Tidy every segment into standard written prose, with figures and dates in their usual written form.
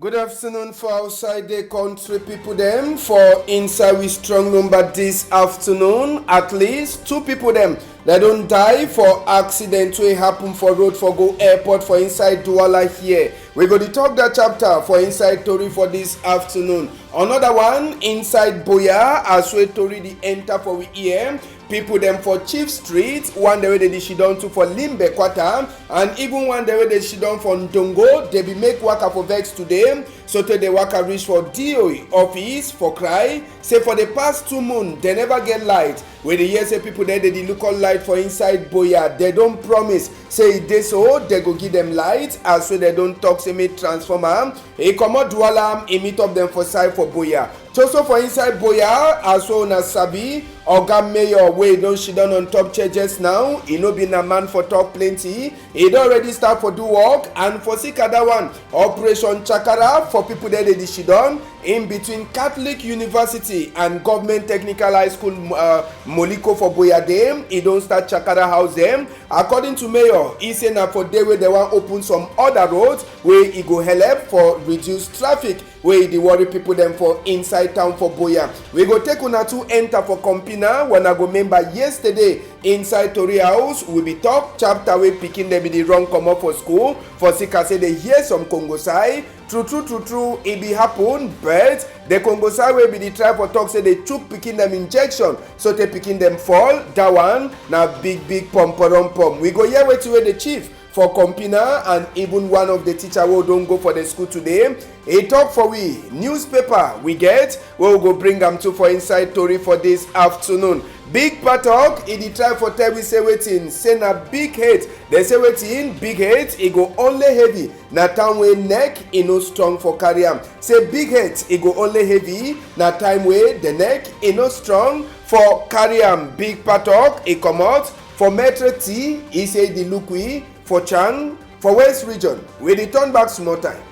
Good afternoon for outside the country people them. For inside we strong number this afternoon. At least 2 people them. They don't die for accident wey happen for road for go airport for inside Douala here. We go to talk that chapter for inside Tori for this afternoon. Another one inside Boya as we Tori the enter for we here. People them for Chief Street, one the way they she down to for Limbe Quarter, and even one the way they she down for Ndongo, they be make waka for vex today. So to the waka reach for DOE office for cry. Say for the past 2 months, they never get light. When the year say people there, they look on light for inside Boya. They don't promise. Say they so, they go give them light. As so they don't talk, say me transformer. He come out Douala, he meet up them for side for Boya. So for inside Boya, as well as Sabi, Oga Mayor, wey don she done on top charges now. He no been a man for talk plenty. He don already start for do work. And for sick other one, Operation Chakara, for people there they she done in between Catholic University and Government Technical High School Moliko for Boya dem. He don't start Chakara house them. According to Mayor, he say na for day where they want open some other roads where he go help for reduce traffic. Where the worry people them for inside town for Boya. We go take una to enter for Compina. When I go remember yesterday inside Tori house, we be talk chapter we picking them in the wrong come up for school. For Sika say they hear some Congo side. True, it be happen, but the Congo side will be the try for talk say they took picking them injection, so they picking them fall. That one now big pom. We go here wait to the chief for Compina and even one of the teacher who don't go for the school today. A talk for we newspaper we get, we'll go bring them to for inside Tori for this afternoon. Big Patok, he try for tell we say waiting, say na big head. They say waiting, big head, he go only heavy. Na time way neck, he no strong for carry am. Say big head, he go only heavy. Na time way the neck, he no strong for carry am. Big Patok, he come out. For Metro T, he say the look we. For Chang, for West Region, we return back small time.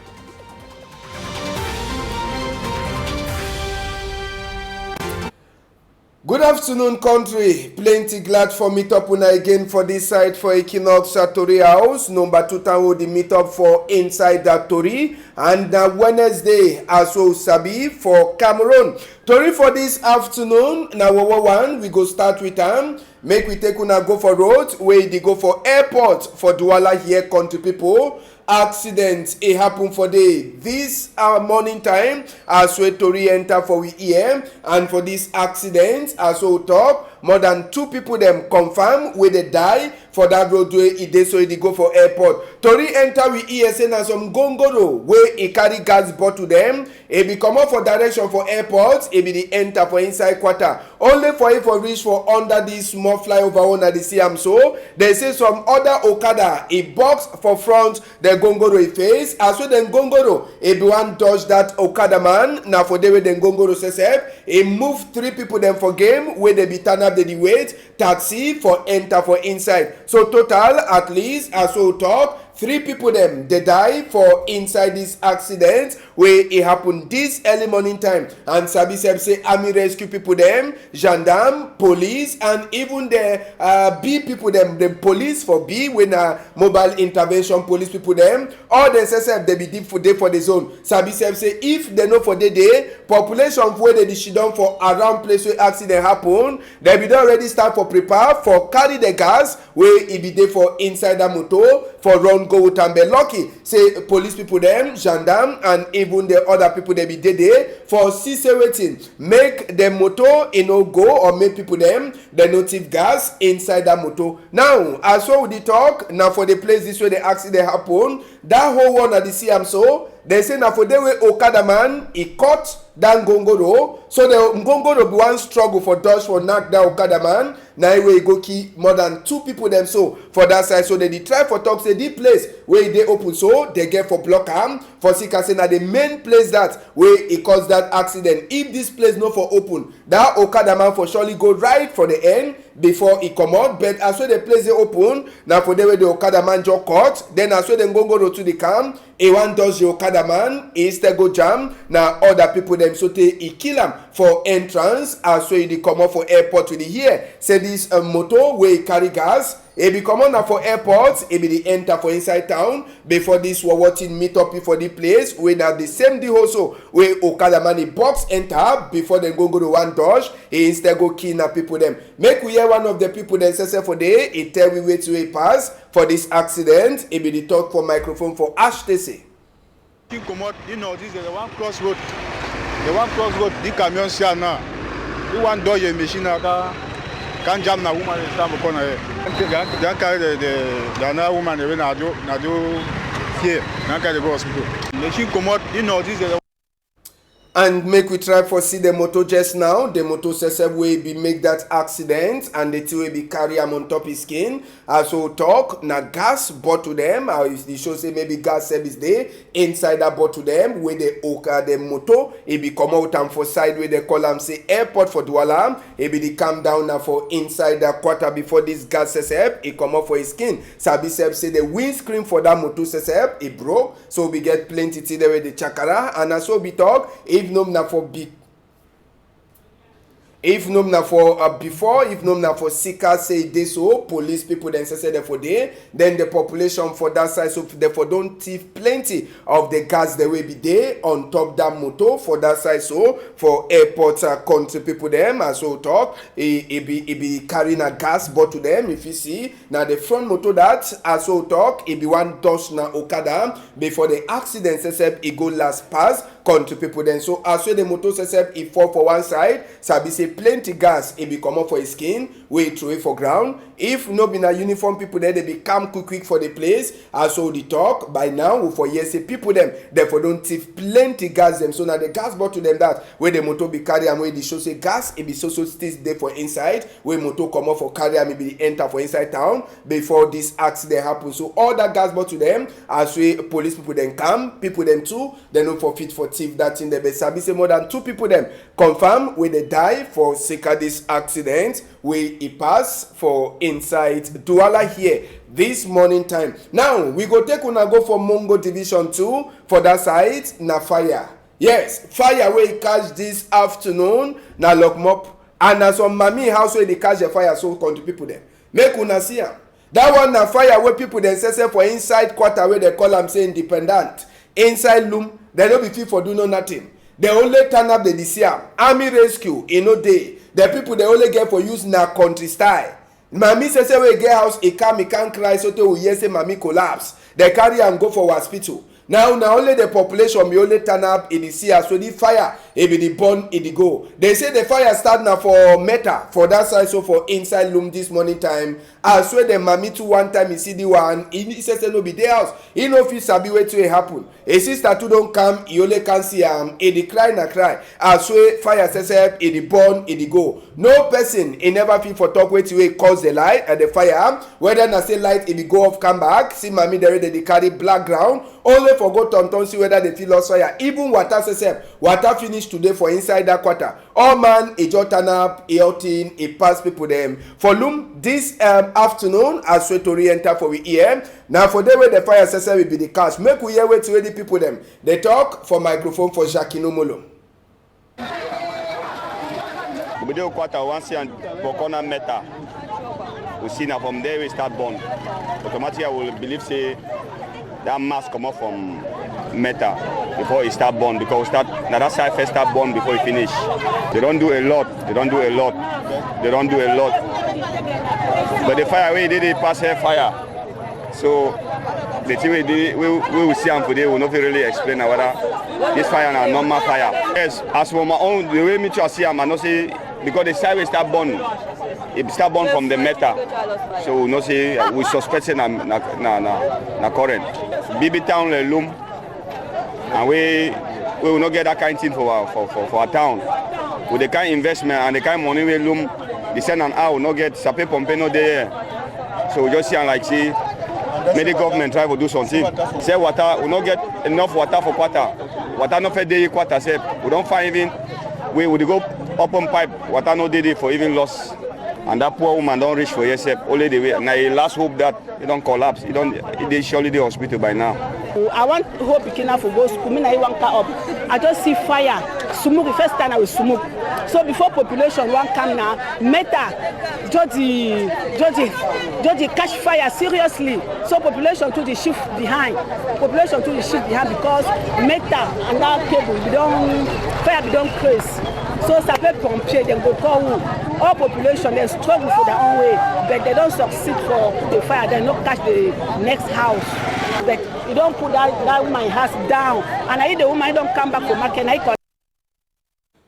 Good afternoon, country. Plenty glad for meet up una again for this side for Equinox Tori House. Number 2 time will the meet up for inside that Tori. And Wednesday, as well Sabi for Cameroon. Tori for this afternoon. Now, one we go start with make we take una go for road. Where they go for airport for Douala here, country people. Accident it happen for this morning time as we Tori enter for we here, and for this accident as we talk more than 2 people them confirm where they die for that roadway it dey so it go for airport. Tori enter we here say na some gongoro where he carry gas bottle them. It be come up for direction for airport. It be the enter for inside quarter. Only for it for reach for under this small flyover under the CM. So they say some other Okada a box for front the gongoro face. As well then gongoro it be one dodge that Okada man. Now for the way then gongoro says it move 3 people them for game where they be turn up the wait taxi for enter for inside. So total at least as we talk 3 people them they die for inside this accident where it happened this early morning time. And Sabi say army rescue people them, gendarme, police, and even the B people them, the police for B when mobile intervention police people them, all the SSF they be deep for day for the zone. Sabi say if they know for the day population where they she done for around place where accident happen, they be already start for prepare for carry the gas where it be there for inside the motor for run go with and be lucky. Say police people them, gendarme, and even the other people they be there for see waiting. Make the motor go or make people them the native gas inside the motor. Now as well with the talk now for the place this way the accident happen, that whole one at the CM so they say now for the way Okada man he caught that Ngongoro. So the Ngongoro be one struggle for dodge for knock that Okada man. Now way go key more than 2 people them so for that side. So they try for talk say the place where they open so they get for block arm for Sika say now the main place that where it caused that accident. If this place no for open, that Okada man for surely go right for the end before he come out. But as well the place they open now for the way the Okada man just caught, then as well then Ngongoro to the camp. He one does the Okada man, he still go jam. Now other people them so he kill him for entrance as well they come up for airport with the here. Say this motor where he carry gas e be comot na for airport, e be the enter for inside town before this watching meet up for the place wey na the same day also wey okada man e box enter before dem go to one dodge, e instead go kidnap people dem. Make we hear one of the people dem say for there, e tell we wetin wey pass for this accident. E be the talk for microphone for Ash Tese. Comot, you know, this is the one crossroad. The one crossroad, the camion share now. You want door your machine now, can't jam na woman in the corner here. They carry the another woman away na do here. Now carry the go hospital. Machine comot, you know, this is the. And make we try for see the motor just now. The motor sesep wey be make that accident and the two will be carry am on top his skin. As we talk, na gas bottle them. It show say maybe gas service there inside that bottle them where the oka the motor. It be come out and for side where they call am say airport for Douala. It be the calm down now for inside that quarter before this gas sesep. It come out for his skin. Sabi sep say the windscreen for that motor sesep it broke. So we get plenty till there with the chakara and as so we talk. If no na for big, if no na for before, if no na for seeker say this so police people then say there for there, then the population for that side so therefore don't thief plenty of the gas that will be there on top that motor for that side so for airport country people them as so talk it be carrying a gas bottle them if you see now the front motor that as so talk it be one dust na okada before the accident except it go last pass country people then so as well the motor except it fall for one side sabi say plenty gas it be come up for his skin wey throw it for ground. If no be na uniform people there they be come quick for the place as so the talk by now for years say people them therefore don't thief plenty gas them so now the gas bottle them that where the motor be carry am wey the show say gas it be so still there for inside where motor come up for carry am it be enter for inside town before this accident happen. So all that gas bottle them as we police people then come people them too they no for fit for thief that in the best sabi say more than 2 people them confirm where they die for sake of this accident where it pass for inside Douala here this morning time. Now we go take una go for Mongo Division 2 for that side na fire. Yes, fire where catch this afternoon na Lokmop and na some mami house where they catch the fire so country people there. Make una see am. That one na fire where people then say for inside quarter where they call am say independent. Inside loom, they no be fit for do no nothing. They only turn up the DCM. Army rescue in no day. The people they only get for use na country style. Mami say we get house, he can't cry so to we hear say mami collapse. They carry and go for hospital. Now only the population be only turn up in the sea so the fire it be the burn it the go. They say the fire start now for Meta for that side so for inside loom this morning time. As well the mami to one time he see the one he says no be their house. He no fit sabi wetin happen. A sister too don't come he only can see he dey cry na cry. As well fire says it the burn it the go. No person he never fit for talk wetin wey cause the light and the fire whether na say light it be go off come back. See mami there they carry black ground only for go turn see whether they feel lost fire. Even water says water finish today for inside that quarter. All man e just turn up e outing e pass people them for loom this afternoon as we to re-enter for we here. Now for them where the fire says will be the cash. Make we hear wait to the people them. They talk for microphone for Jackie Nomolo. We do quarter once and Bokona Meta. We see now from there we start burn. Automatically I will believe say that mass come up from Meta before it start burn because start now that side first start burn before it finish. They don't do a lot. But the fire we did it pass here fire. So the thing we will see and today will not really explain whether this fire is a normal fire. Yes, as for my own the way me to see I not say because the side we start burn. It start burn from the Meta. So no say we suspect na current. BB town le loom and we will not get that kind of thing for our town. With the kind of investment and the kind of money we loom, the send and out not get sape pompe no there. So we just see and like see maybe government try to do something. Say water we not get enough water for quarter. Water no fit dey quarter say we don't find even we would go open pipe water no dey for even loss. And that poor woman don't reach for yourself only the way. Now last hope that it don't collapse. They surely the hospital by now. I want hope Bikina for go school. Me na want car up. I just see fire sumuk, first time I will sumuk. So before population one come now, Meta, Georgie catch fire seriously. So population to the shift behind. Population to the shift behind because Meta and that cable, fire don't craze. So ça peut pompier, they go call all population, they struggle for their own way, but they don't succeed for the fire, they don't catch the next house. But you don't put that woman house down, and I the woman don't come back to market.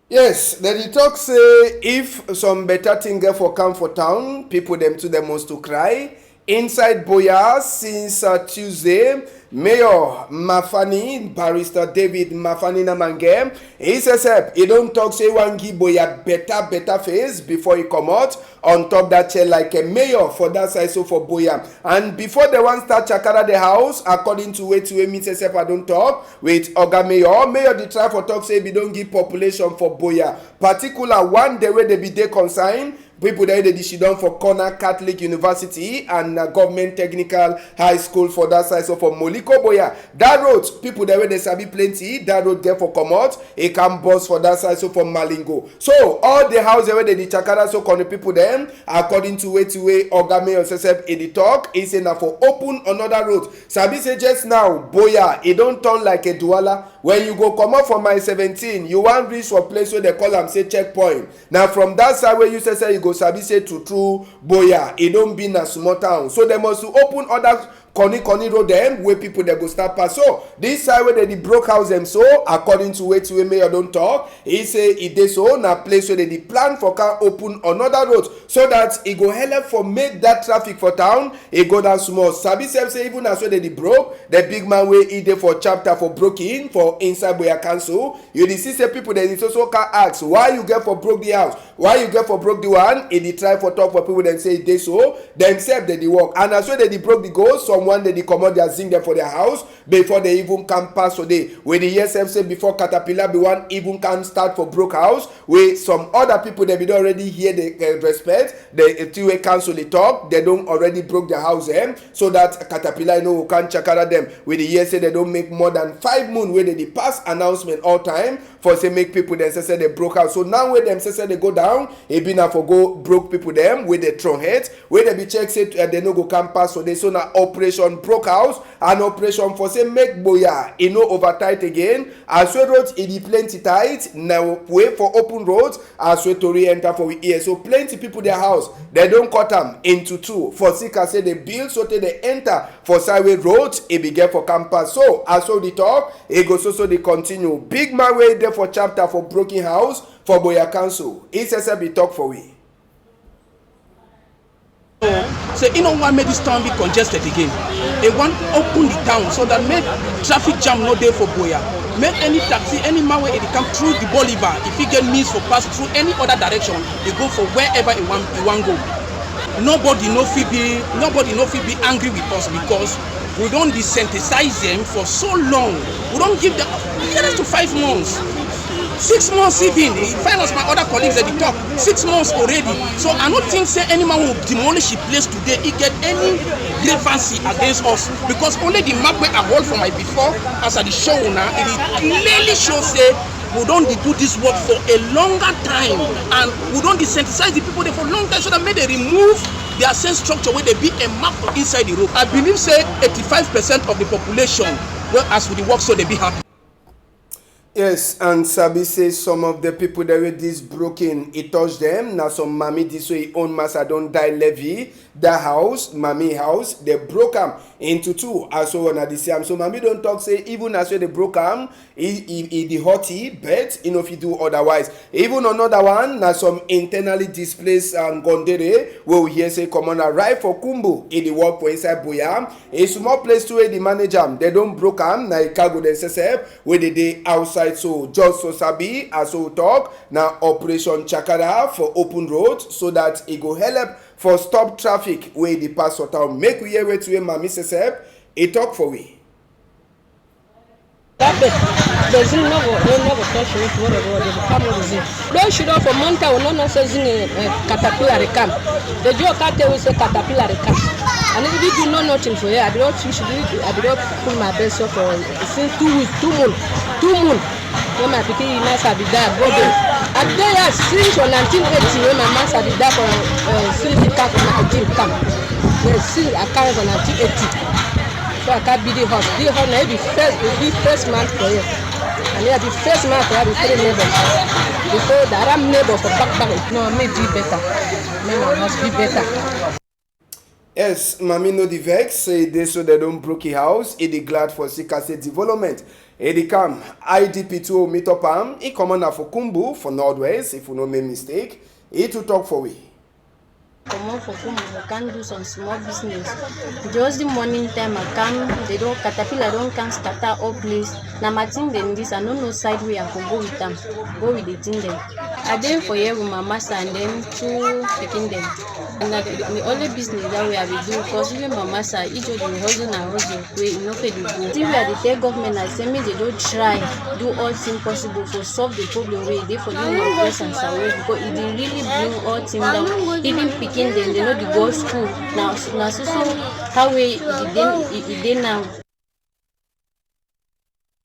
Yes, the talk say if some better thing get for come for town, people them must to cry. Inside Boya since Tuesday, Mayor Mafani, Barrister David Mafani Namange, he says he don't talk say one give Boya better face before he come out on top that chair like a mayor for that side so for Boya. And before the one start chakara the house, according to way to me says I don't talk with Oga Mayor the try for talk say we don't give population for Boya. Particular one the way they be they consign. People there they she done for Corner Catholic University and Government Technical High School for that side so for Moliko Boya. That road, people there they sabi plenty. That road get for come out. It can bus for that side so for Malingo. So all the houses where they chakara so con the people them according to way Ogame or Sesep in the talk is say now for open another road. Sabi say just now Boya it don't turn like a Douala. When you go come out from my 17, you want reach for place where they call them say checkpoint. Now from that side where you say you go sabi say true Boya, it don't be na small town. So they must open other Connie road them where people they go start pass. So this side where they broke house them so according to way mayor don't talk, he say it is so na place where they plan for car open another road so that it go help for make that traffic for town it go down small. Sabi say even as where they broke the big man way he dey for chapter for broken for inside Boya Council. You see say people they also can ask why you get for broke the house, why you get for broke the one. It they try for talk for people then say it is so themselves they work and as where they broke the goal some one day they come out, they zinc them for their house before they even can pass today. When the ESF say before Caterpillar be one even can start for broke house, where some other people they be already hear the respect, the two-way council they talk, they don't already broke their house them, so that Caterpillar who can chakara them. When the ESF they don't make more than 5 moon where they pass announcement all time for say make people then say they broke house. So now where them say they go down, it be now for go broke people them with the strong heads, where they be check say they no go can pass so they so now operation broke house and operation for say make Boya no over tight again as we roads it be plenty tight now way for open roads as we to re-enter for we here. So plenty people their house they don't cut them into two for Sika say they build so they enter for sideway roads it be get for campus. So as so the talk it goes so they continue big man way there for chapter for broken house for Boya Council. It says be talk for we. So you know why make this town be congested again? They want open the town so that make traffic jam no day for Boya. Make any taxi, any man where it come through the Bolivar, if he get means for pass through any other direction, they go for wherever he want go. Nobody no fit be angry with us because we don't desensitize them for so long. We don't give them to 5 months. 6 months even, find us my other colleagues at the top, 6 months already. So I don't think say anyone will demolish the place today, he get any grievancy against us. Because only the map where I hold for my before, as I show now, it clearly shows say we don't do this work for a longer time and we don't desensitize the people there for a long time so that may they remove their sense structure where they be a map inside the road. I believe say 85% of the population, well, as with the work so they be happy. Yes, and Sabi says some of the people that were this broken, it touched them. Now some mommy this way own massa don't die levy. The house, mommy house, they broke them into two. As so on the same. So mommy don't talk say even as well they broke them, the hotty, but you know if you do otherwise. Even another one, now some internally displaced Gondere, where we hear say come on arrive for Kumbu in the work for inside Boya. A small place to where the manager, they don't broke them, now cargo themselves where they day outside. So just so sabi as so talk now operation Chakara for open road so that it go help for stop traffic where the pass for town. Make we hear to him Mami Sesep a talk for we. Don't should have for month or not saying caterpillar come. The joke will say caterpillar come. And if you do not nothing for here, I do not pull my best off for since 2 weeks, 2 months. when my pikin Ina Sabida go there. I dey since 1980 when my man Sabida for Sri Camp na Jim Camp. Yes, since I carry for 1980. So I can't be the house. The house now be first man for you. And yeah, the first man for the 3 neighbors. Before the Aram neighbor for back. No, maybe better. Maybe my house be better. Yes, Mami no the vex, say they so they don't broke a house. It is glad for Sikase development. It come IDP2 meet up am. It come on for Kumbu for Northwest, if you no make mistake. It to talk for we. Come on for Kumbu, I can do some small business. Just the morning time I come, they don't caterpillar don't come scatter all place. Now my thing then this I don't know side way I can go with them. Go with the thing them. I did for here with my master and then 2 picking them. And the only business that we have to do because even my master each of them hustle and hustle we no pay the go. If we are the tech government I say me they don't try do all things possible for solve the problem where they for the Northwest and Southwest because it really bring all things down. Even picking them they know the go school now so how we it now.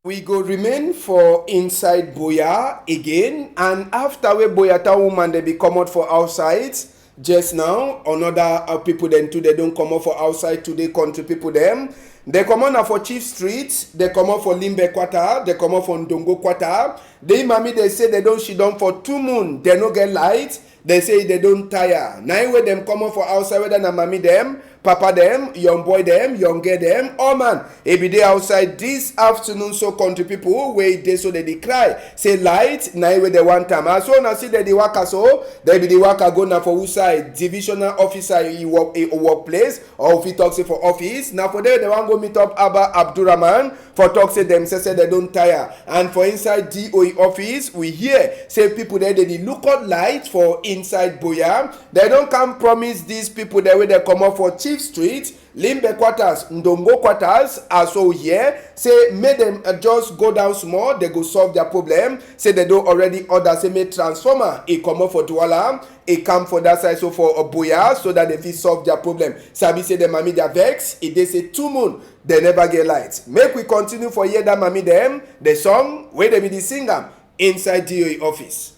We go remain for inside Boya again, and after we Boyata woman they be come out for outside. Just now, another people then too they don't come out for outside today country people them. They come out for Chief Street, they come out for Limbe Quarter, they come out for Ndongo Quarter. They mami they say they don't she done for 2 moon, they no get light. They say they don't tire. Now where them come out for outside whether na mami them, papa them, young boy them, young girl them. Oh man, it be there outside this afternoon so country people wait they so they cry. Say light, now where they want time. As soon as see that the worker so, they be the worker go now for who side? Divisional officer in workplace or if he talks for office. Now for there they want go meet up Abba Abdurrahman for talk say them say they don't tire. And for inside DOE office, we hear say people there they look out light for inside Boya. They don't come promise these people there where they come up for Chief Street, Limbe Quarters, Ndongo Quarters, also here, say make them just go down small, they go solve their problem. Say they don't already order, say make transformer, it come up for Douala, it come for that side, so for Boya, so that they fit solve their problem. Sabi say the mami their vex, if they say 2 moon, they never get light. Make we continue for hear that mami them, the song, where they be the singer, inside DOE office.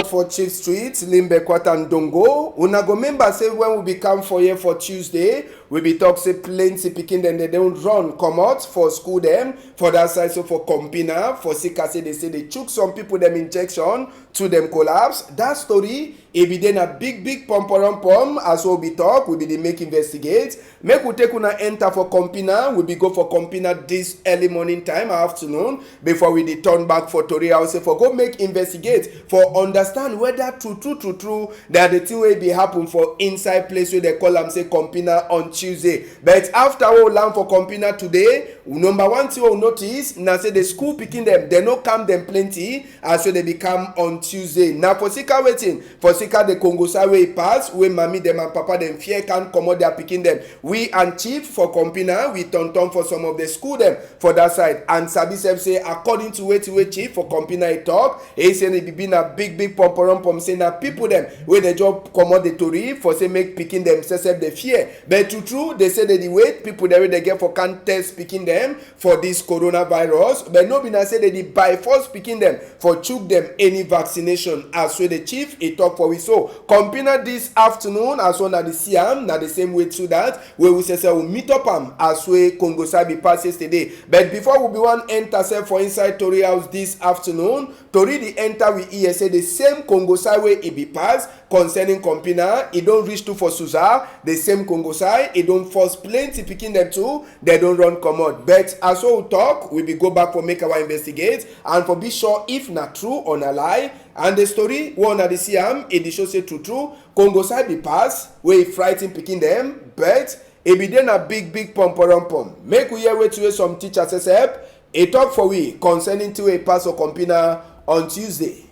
For Chief Street, Limbe Quarter and Ndongo. Una go remember say when we become for here for Tuesday, we be talk say plenty picking them they don't run come out for school them for that side so for Compina for Sikase they say they took some people them injection to them collapse. That story it be then a big pom as we be talk we be the make investigate. Make we take una enter for Compina. We be go for Compina this early morning time afternoon before we dey turn back for Tori House for go make investigate for understand whether true that the thing will be happen for inside place where they call them say Compina on Tuesday. But after we land for Compina today, number one thing we notice now say the school picking them they no come them plenty as so they become on Tuesday. Now for Sika waiting for Sika the Congo way pass where mommy them and papa them fear can't come out they are picking them. We and Chief for Compina we turn for some of the school them for that side and Sabi say according to way Chief for Compina he talk he say it been a big pom say na people them where the job come out the Tori for say make picking them self the fear but true they say that the wait people there they get for can't test picking them for this coronavirus but no be na say they by force picking them for chook them any vaccination as so the Chief he talk for we so Compina this afternoon as well as the Siam na the same way to that where we say we meet up as we Congo Sabi pass yesterday but before we be one enter for inside Tori House this afternoon Tori the enter we hear say the same Congo Sai way it be pass concerning Compina it don't reach to for Suza the same Congo Sai it don't force plenty picking them too they don't run come out but as we talk we be go back for make our investigate and for be sure if not true or not lie and the story one at the Siam it show say true Congo Sai be pass where frighten picking them but it be then a big pom. Make we hear way to some teachers help A talk for we concerning to a pass of Compina on Tuesday.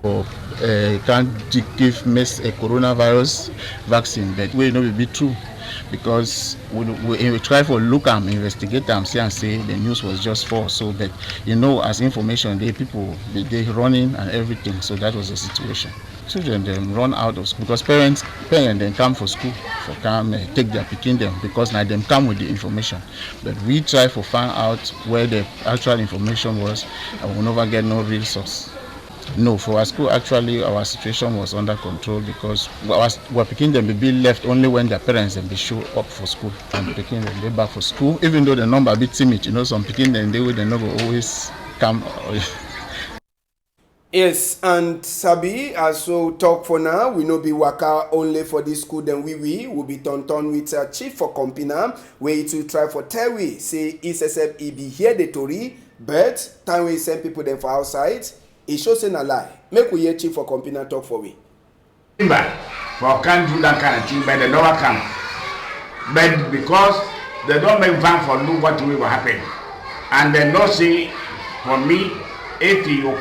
Can't give miss a coronavirus vaccine, but we know it be true because we try for look and investigate them, see and say the news was just false. So that as information, they people they running and everything. So that was the situation. Children then run out of school because parents then come for school for come take their picking them because now them come with the information. But we try to find out where the actual information was, and we never get no real source. No, for our school, actually, our situation was under control because we're picking them to be left only when their parents then be show up for school and picking them be back for school. Even though the number a bit timid, some picking them they will not always come. Yes, and Sabi, as we talk for now, we no be waka only for this school, then we will be turn with Chief for Compina, where it will try for tell we, say, ESSF, be here the Tory, but time we send people then for outside, it shows in a lie. Make we hear Chief for Compina talk for we. For can't do that kind of thing, but they never come. But because they don't make van for do what will happen. And they don't say, for me, if you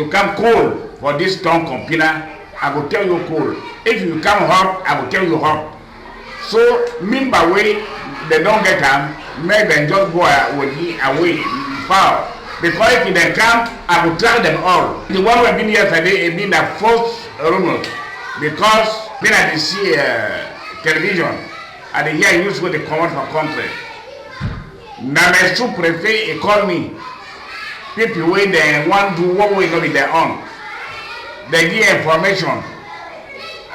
come cold for this town Compina, I will tell you cold. If you come hot, I will tell you hot. So, mean by way, they don't get them, make them just go away far. Because if they come, I will tell them all. The one we've been yesterday has been a false rumor. Because when I see television, I hear news with the command for country. Now my sous-prefet, he called me. People when they want to do what we know in their own. They give information.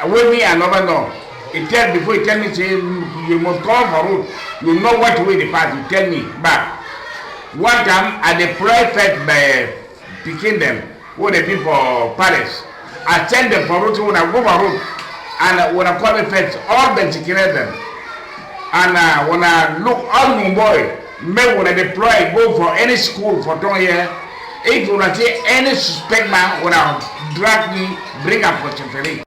With me, I never know. Before he tell me, say, you must come for road. You know what way the path, you tell me back. One time, I deployed first by picking them, when they be for Paris. I send them for road, when I go for road, and when I call them first, all them security them. And when I look, all my boy, when I deploy, go for any school for 2 years, if you see any suspect man, when I drag me, bring up for Chiferi.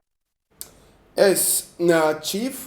Yes, now Chiefs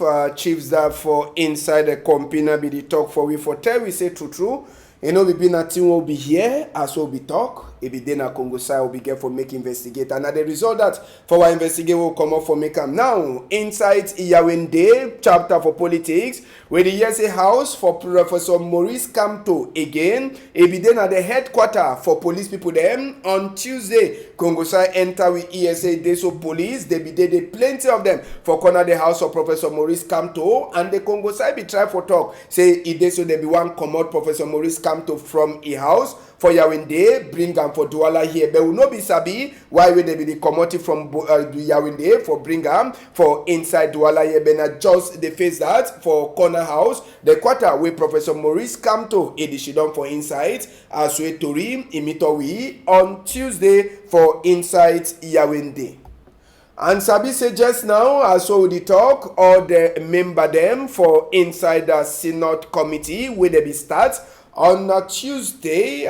that for inside the Compina be the talk for we for tell we say true. We be nothing will be here as we'll be talk. It be then a Congo side will be get for make investigate. And the result that for our investigate will come up for make them now. Inside Yawende chapter for politics, where the USA House for Professor Maurice Kamto again. It be then at the headquarters for police people them on Tuesday. Congo side enter with ESA Deso police. They be there, plenty of them for corner the house of Professor Maurice Kamto. And the Congo side be try for talk. Say it they so they be one come out Professor Maurice Kamto from a house for Yawende, bring them for Douala here. But will not be sabi why will they be the commodity from Yawende for bring them for inside Douala here. But not just the face that for corner house, the quarter where Professor Maurice Kamto edishidon for inside as we Tori imitowi on Tuesday for inside Yawende. And Sabi said just now, as so the talk, all the member them for inside the Synod committee where they be start on a Tuesday.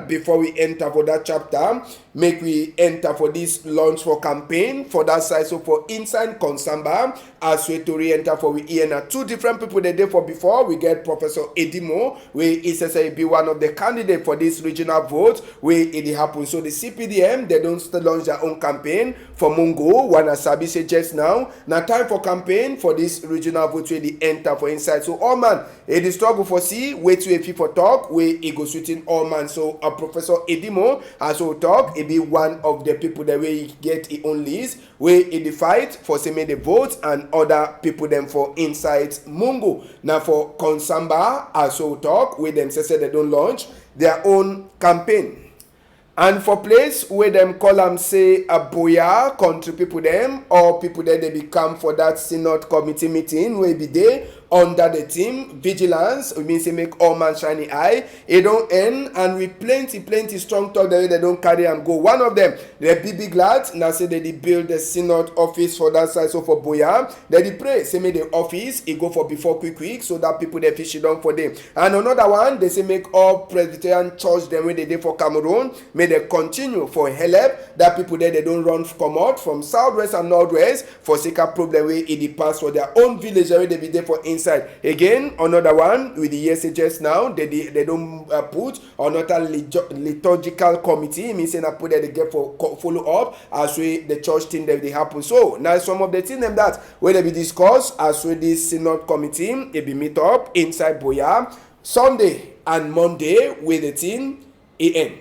Before we enter for that chapter, make we enter for this launch for campaign for that side. So for inside Konsamba, as we to re-enter for we here 2 different people they did for before. We get Professor Edimo, where is say be one of the candidates for this regional vote, where it happens. So the CPDM, they don't still launch their own campaign for Mungo. One as Sabi said just now. Now time for campaign for this regional vote where they enter for inside. So all man, it is struggle for see, wait to a people talk, where it goes within all man. So Professor Edimo as we talk, it be one of the people that way get his own list, where in the fight for say the vote and other people them for inside Mungo. Now for Konsamba as we talk, where them say they don't launch their own campaign. And for place where them call them say a boya country people them or people that they become for that Synod committee meeting where be there under the team vigilance, we mean say make all man shiny eye. It don't end and with plenty strong talk the way they don't carry and go. One of them, they be big lads, now say they build the Synod office for that side. So for boya, they pray say make the office it go for before quick so that people they fish it down for them. And another one, they say make all Presbyterian church them where they did for Cameroon. May they continue for help that people there they don't run come out from southwest and northwest for seek a problem where it pass for their own village where they be there for inside inside. Again, another one with the ESHS now, they don't put another liturgical committee, means I put that they get for follow up as we the church thing that they happen. So now some of the things them that where they be discussed as with this synod committee, it be meet up inside Boya Sunday and Monday with the team EN.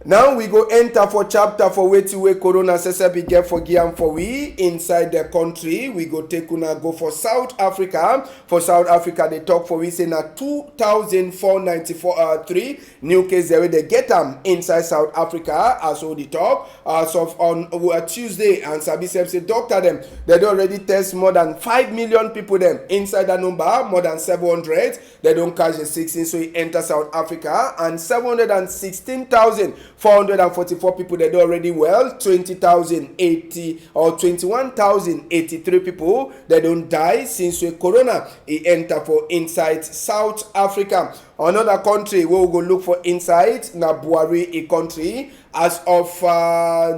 Now we go enter for chapter for waiting where Corona CCP get for Gian for we inside the country. We go take una go for South Africa. For South Africa, they talk for we say na 2,494 new cases where they get them inside South Africa as all the talk. So on Tuesday and Sabi say doctor them they already test more than 5 million people them inside that number, more than 700. They don't catch the 16, so he enter South Africa and 716,444 people that already well, 20,080 or 21,083 people that don't die since the corona he enter for inside South Africa. Another country where we go look for inside na Buhari a country as of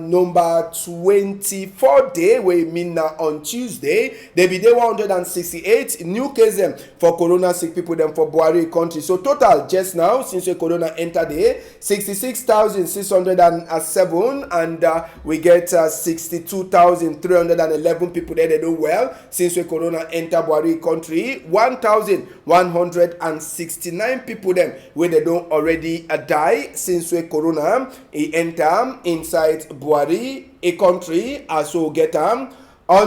number 24 day we mean now on Tuesday there be there 168 new cases for corona sick people them for Buhari country. So total just now since the corona enter there 66,607 and we get 62,311 people there they do well since the corona enter Buhari country. 1,169 people them where they don't already die since the corona enter inside Buhari a country as we get on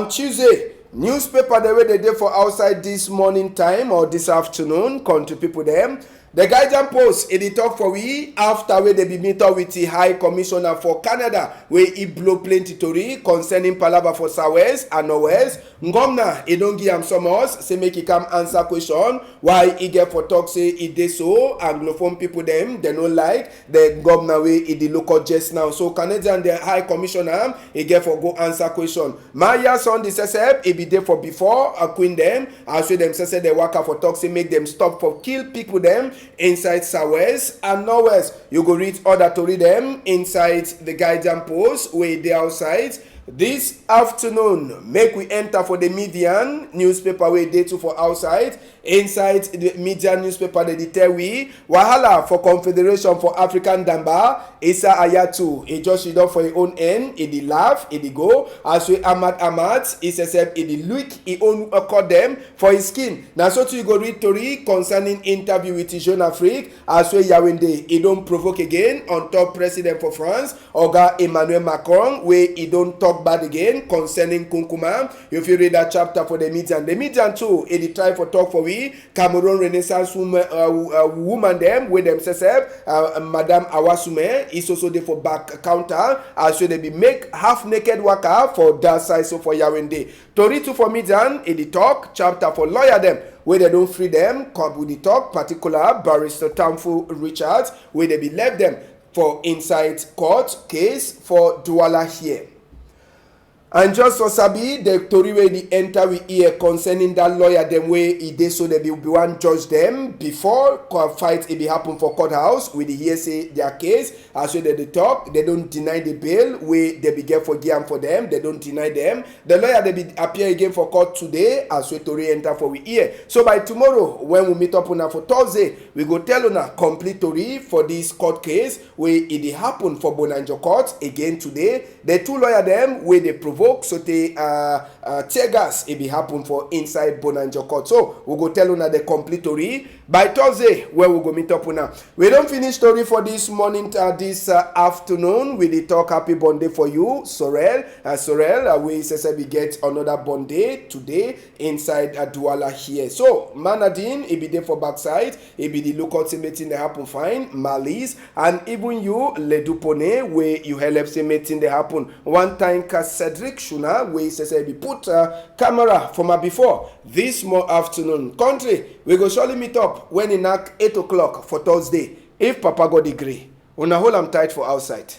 Tuesday. Newspaper the way they did for outside this morning time or this afternoon country people them. The Guardian Post, it talk for we after where they be meet up with the High Commissioner for Canada where he blow plenty story concerning palava for Southwest and Northwest. Ngomna, he don't give him some us, say make he come answer question why he get for talk say he dey so Anglophone people them, they don't like the governor way he the local just now. So Canadian the High Commissioner, he get for go answer question. Maya son the SSF, he be there for before Queen them, as we them say they work for talk say make them stop for kill people them inside Southwest and Northwest. You go read other to read them inside the Guardian Post where they outside. This afternoon, make we enter for the Median newspaper where they too for outside. Inside the Median newspaper, they tell we wahala for Confederation for African Damba. Isa Ayatu, he just read up for his own end. He did laugh, he did go. As we Ahmad, he says he did look, he own call them for his skin. Now so to you go read Tori concerning interview with Jeune Afrique. As we Yawende, he don't provoke again on top president for France, Oga Emmanuel Macron, where he don't talk bad again concerning Kunkuma. If you read that chapter for the Median too, he try for talk for we Cameroon Renaissance woman them with them Madame Awasume is also there for back counter as so they be make half naked worker for that side so for Yawende. Tori too for Median in the talk chapter for lawyer them where they don't free them come with the talk particular Barrister Tamfu Richards where they be left them for inside court case for Douala here. And just for Sabi, the story where they enter we hear concerning that lawyer them way he did so they be one judge them before fight it be happen for courthouse with the hearsay their case as well they talk they don't deny the bail where they be get for Gian for them they don't deny them. The lawyer they be appear again for court today as well to enter for we hear. So by tomorrow when we meet up on for Thursday we go tell on a complete story for this court case where it happen for Bonanjo court again today. The two lawyer them where they provoke so they tear gas it be happen for inside Bonanjo court. So we go tell una the complete story by Thursday where we go meet up una. We don't finish story for this morning this afternoon. We dey talk happy birthday for you Sorel. We say we get another birthday today inside Douala here. So Manadine it be there for backside. It be the local meeting they happen fine. Malice and even you Ledupone where you help say meeting they happen. One time Cedric Shuna where he says be put camera for my before this more afternoon. Country we go surely meet up when in 8 o'clock for Thursday if Papa God agree. Una hold am tight for outside.